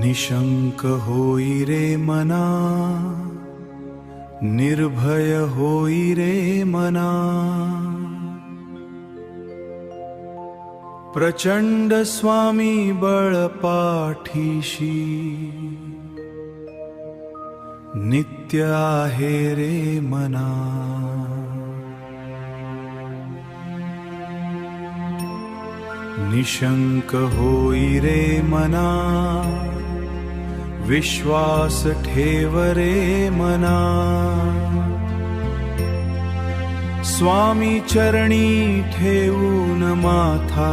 निशंक होई रे मना, निर्भय होई रे मना, प्रचंड स्वामी बळ पाठीशी, नित्य आहे रे मना. निशंक होई रे मना, विश्वास ठेव रे मना, स्वामी चरणी ठेवून माथा,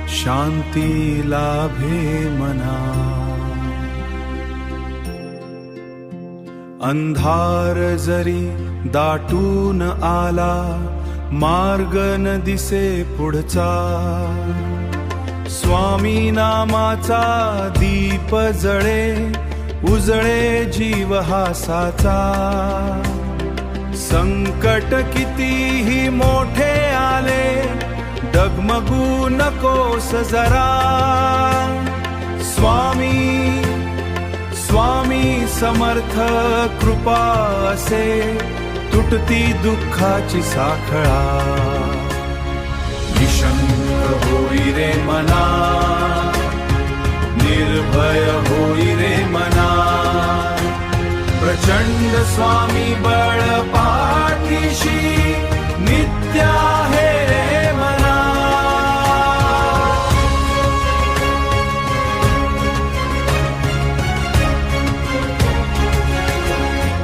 शांती लाभे मना. अंधार जरी दाटून आला, मार्ग न दिसे पुढचा, स्वामी नामाचा दीप जळे, उजळे जीव हासाचा. संकट कितीही मोठे आले, डगमगू नकोस जरा. स्वामी स्वामी समर्थ कृपा असे, तुटती दुःखाची साखळा. निशंक होई रे मना, निर्भय होई रे मना, प्रचंड स्वामी बळ पाठीशी, नित्य आहे रे मना.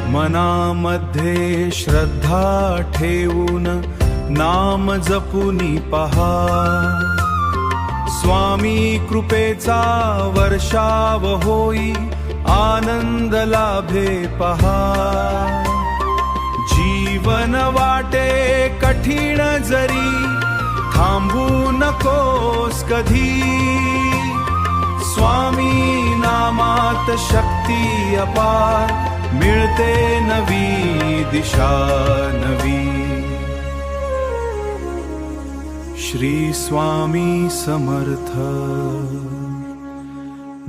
मनामध्ये श्रद्धा ठेवून नाम जपुनी पहा, स्वामी कृपेचा वर्षाव होई, आनंद लाभे पहा. जीवन वाटे कठीण जरी, थांबू नकोस कधी. स्वामी नामात शक्ती अपार, मिळते नवी दिशा नवी. श्री स्वामी समर्थ,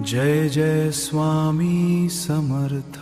जय जय स्वामी समर्थ.